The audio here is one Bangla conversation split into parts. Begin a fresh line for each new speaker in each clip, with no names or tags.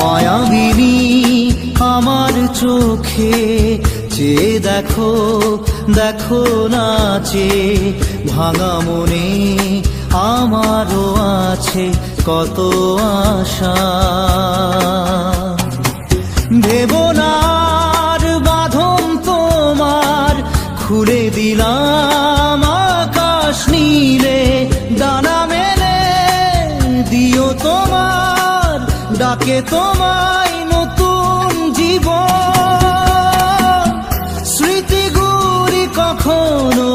মায়াবিনী আমার চোখে চেয়ে দেখো, দেখো নাচে ভাঙা মনে আমারও আছে কত আশা। ভেবনার বাঁধন তোমার খুলে দিলাম আকাশ নীলে, ডানা মেলে দিও তোমার ডাকে তোমায় নতুন জীবন। স্মৃতিগুলি কখনো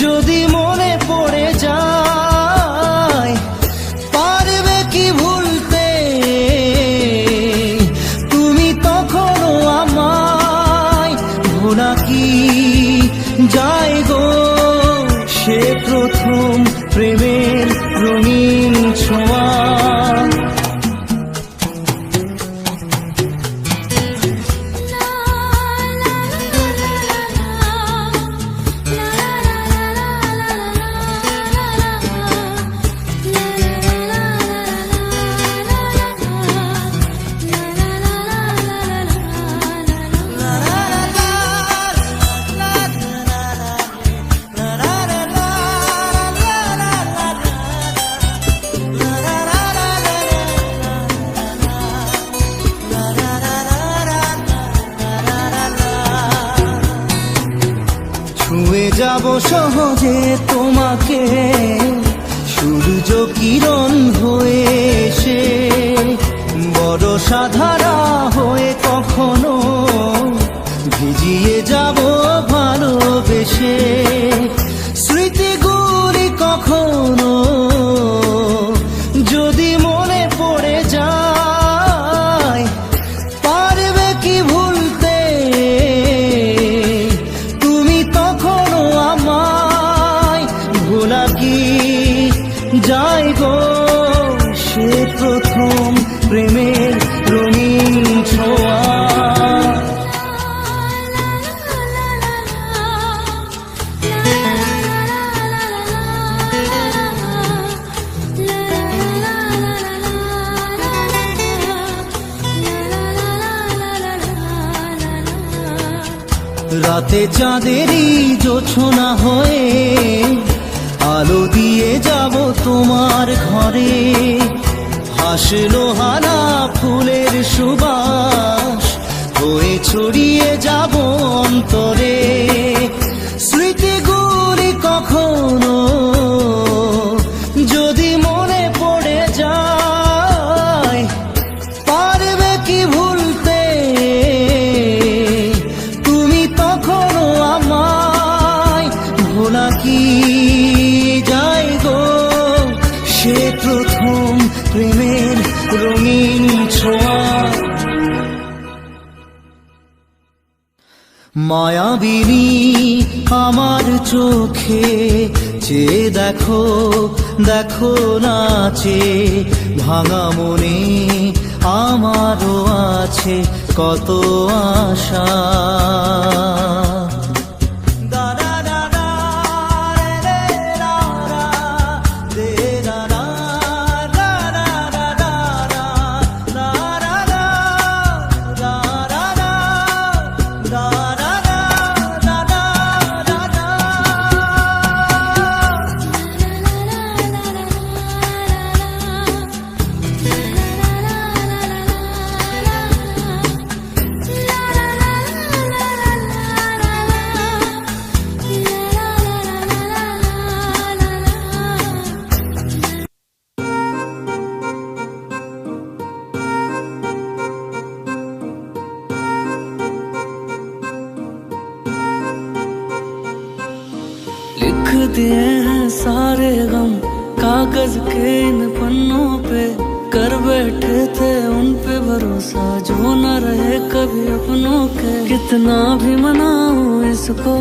যদি মনে পড়ে যায়, পারবে কি ভুলতে তুমি তখনও আমায়? ভোলা কি যায় গো সে প্রথম প্রেমের রঙিন ছোঁয়া। ছুঁয়ে যাব সহজে তোমাকে সূর্য কিরণ হয়ে এসে, বরষা ধারা হয়ে কখনো ভিজিয়ে যাব ভালোবেসে। স্মৃতিগুলি কখনো যদি মনে পড়ে যায়, পারবে কি ভুলতে তুমি তখনও আমায়? ভোলা কি যায় গো সে প্রথম প্রেমের রঙিন ছোঁয়া। রাতে চাঁদেরই জোছনা হয়ে আলো দিয়ে যাব তোমার ঘরে, হাসলো হানা ফুলের সুবাস হয়ে ছড়িয়ে যাব অন্তরে। স্মৃতিগুলি কখনো যদি মনে পড়ে যায়, পারবে কি ভুলতে তুমি তখনও আমায়? ভোলা কি যায় গো সে প্রথম প্রেমের রঙিন ছোঁয়া। মায়াবিনী আমার চোখে চেয়ে দেখো, দেখো নাচে ভাঙা মনে আমারও আছে কত আশা।
लिख दिए हैं सारे गम कागज के इन पन्नों पे, कर बैठे थे उन पे भरोसा जो न रहे कभी अपनों के। कितना भी मनाऊं इसको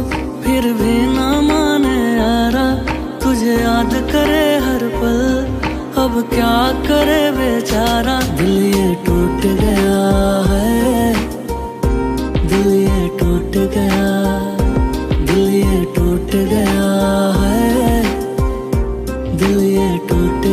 फिर भी ना माने यारा, तुझे याद करे हर पल अब क्या करे बेचारा। दिल ये टूट गया है, दिल ये टूट गया, दिल ये टूट गया है, दिल ये टूट